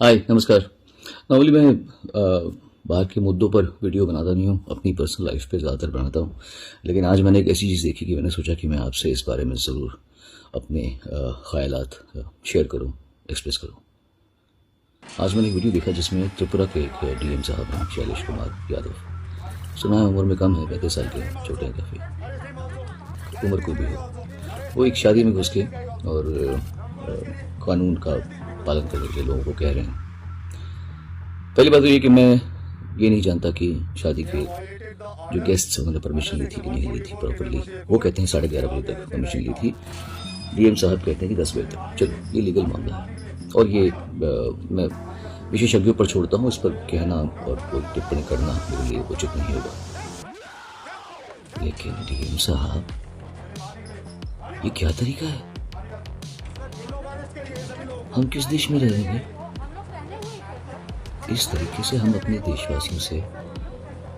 हाय नमस्कार। नॉर्मली मैं बाहर के मुद्दों पर वीडियो बनाता नहीं हूँ, अपनी पर्सनल लाइफ पे ज़्यादातर बनाता हूँ। लेकिन आज मैंने एक ऐसी चीज़ देखी कि मैंने सोचा कि मैं आपसे इस बारे में ज़रूर अपने ख़यालात शेयर करूँ, एक्सप्रेस करूँ। आज मैंने एक वीडियो देखा जिसमें त्रिपुरा के एक डीएम साहब हैं, शैलेश कुमार यादव। सुना है उम्र में कम है, 35 साल के, छोटे हैं काफ़ी, उम्र कोई भी हो। वो एक शादी में घुस के और कानून का पालन करने के लिए लोगों को कह रहे हैं। पहली बात तो ये कि मैं ये नहीं जानता कि शादी के जो गेस्ट्स हैं उन्होंने परमिशन ली थी कि नहीं ली थी प्रॉपरली। वो कहते हैं 11:30 बजे तक परमिशन ली थी, डीएम साहब कहते हैं कि 10 बजे तक। चलो ये लीगल मामला है और ये मैं विशेषज्ञों पर छोड़ता हूँ, इस पर कहना और कोई टिप्पणी करना मेरे लिए उचित नहीं होगा। लेकिन डीएम साहब, ये क्या तरीका है? हम किस देश में रह रहे हैं? इस तरीके से हम अपने देशवासियों से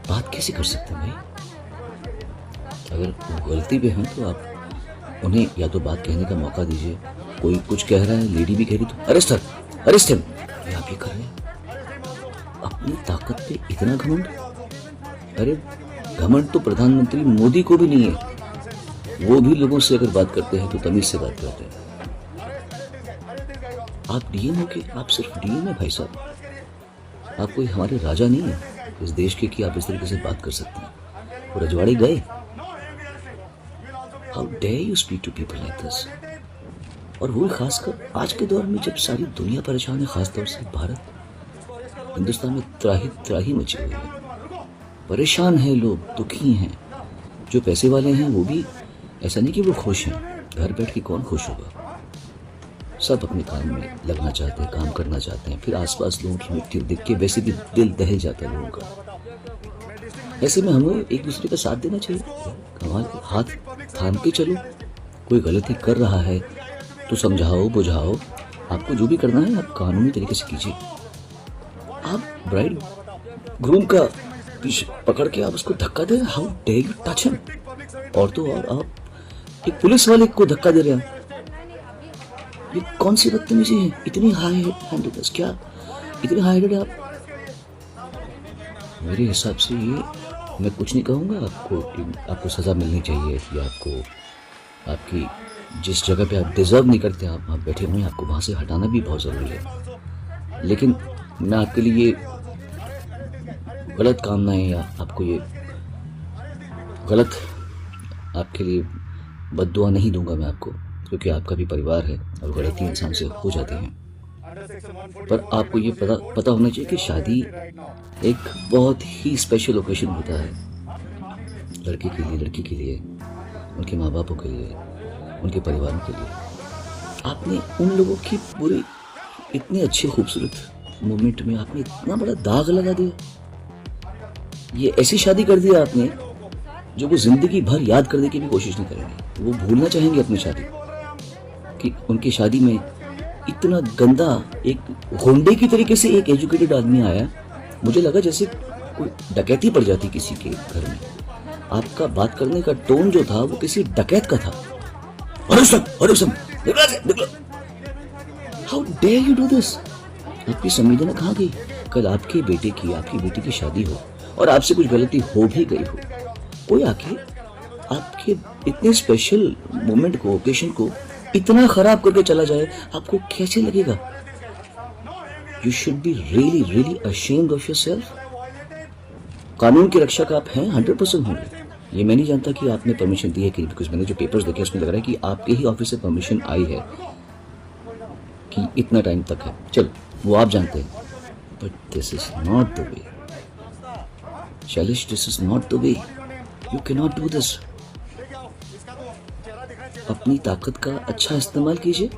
बात कैसे कर सकते हैं भाई? अगर वो गलती पे हैं तो आप उन्हें या तो बात कहने का मौका दीजिए। कोई कुछ कह रहा है, लेडी भी कह रही तो अरेस्ट हिम। ये आप ही कर रहे हैं अपनी ताकत पे इतना घमंड। अरे घमंड तो प्रधानमंत्री मोदी को भी नहीं है। वो भी लोगों से अगर बात करते हैं तो तमीज से बात करते हैं। आप डीएम हो के आप सिर्फ डीएम है भाई साहब, आप कोई हमारे राजा नहीं है इस देश के कि आप इस तरीके से बात कर सकते हैं। वो रजवाड़े गए। How dare you speak to people like this? और वो खासकर आज के दौर में जब सारी दुनिया परेशान है, खासतौर से भारत, हिंदुस्तान में त्राही त्राही मची हुई है। परेशान है लोग, दुखी हैं। जो पैसे वाले हैं वो भी ऐसा नहीं कि वो खुश हैं, घर बैठ के कौन खुश होगा? सब अपने काम में लगना चाहते हैं, काम करना चाहते हैं। फिर आसपास लोगों की मिट्टी देख के वैसे भी दिल दहल जाता है लोगों का। ऐसे में हमें एक दूसरे का साथ देना चाहिए, हमारे हाथ थाम के चलो। कोई गलती कर रहा है तो समझाओ, बुझाओ। आपको जो भी करना है आप कानूनी तरीके से कीजिए। आप ब्राइड ग्रूम का पकड़ के आप उसको धक्का दे रहे, how dare you touch him? और तो और आप एक पुलिस वाले को धक्का दे रहे हैं। ये कौन सी बदतमीजी है? इतनी हाई हैंडेडनेस, क्या इतनी हाई हैंडेड आप? मेरे हिसाब से ये, मैं कुछ नहीं कहूँगा आपको सज़ा मिलनी चाहिए या आपकी जिस जगह पे आप डिज़र्व नहीं करते आप बैठे हुए हैं, आपको वहाँ से हटाना भी बहुत ज़रूरी है। लेकिन मैं आपके लिए गलत कामनाएं या आपको ये गलत आपके लिए बद्दुआ नहीं दूंगा मैं आपको, क्योंकि आपका भी परिवार है और गलती इंसान से हो जाती हैं। पर आपको ये पता होना चाहिए कि शादी एक बहुत ही स्पेशल ओकेजन होता है लड़के के लिए, लड़की के लिए, उनके माँ बापों के लिए, उनके परिवारों के लिए। आपने उन लोगों की पूरी इतने अच्छे खूबसूरत मोमेंट में आपने इतना बड़ा दाग लगा दिया। ये ऐसी शादी कर दी आपने जो वो जिंदगी भर याद करने की भी कोशिश नहीं करेंगे। वो भूलना चाहेंगे अपनी शादी कि उनकी शादी में इतना गंदा एक गोंडे की तरीके से एक एजुकेटेड आदमी आया। मुझे लगा जैसे कोई डकैती पड़ जाती किसी के घर में। आपका बात करने का टोन जो था वो किसी डकैत का था। How dare you do this? आपकी संवेदना कहाँ गई? कल आपकी बेटी की शादी हो और आपसे कुछ गलती हो भी गई हो, कोई आके आपके इतने स्पेशल मोमेंट को, ओकेशन को इतना खराब करके चला जाए, आपको कैसे लगेगा? You should be really really ashamed of yourself. कानून की रक्षक आप हैं, 100% होंगे। ये मैं नहीं जानता कि आपने परमिशन दी है कि, बिकॉज मैंने जो पेपर्स देखे उसमें लग रहा है कि आपके ही ऑफिस से परमिशन आई है कि इतना टाइम तक है। चलो वो आप जानते हैं, but this is not the way Shailesh, this is not the way. You can not do this. अपनी ताकत का अच्छा इस्तेमाल कीजिए,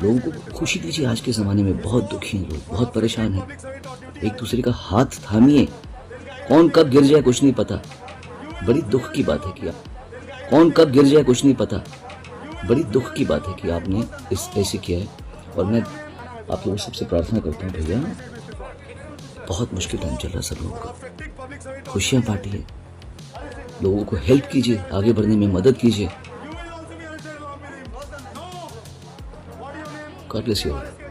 लोगों को खुशी दीजिए। आज के ज़माने में बहुत दुखी हैं लोग, बहुत परेशान हैं। एक दूसरे का हाथ थामिए। कौन कब गिर जाए कुछ नहीं पता। बड़ी दुख की बात है कि कौन कब गिर जाए कुछ नहीं पता। बड़ी दुख की बात है कि आपने इस ऐसे किया है। और मैं आप लोगों सबसे प्रार्थना करता हूँ, भैया बहुत मुश्किल टाइम चल रहा है सब लोगों का। खुशियाँ बांटिए, लोगों को हेल्प कीजिए, आगे बढ़ने में मदद कीजिए। God bless you all.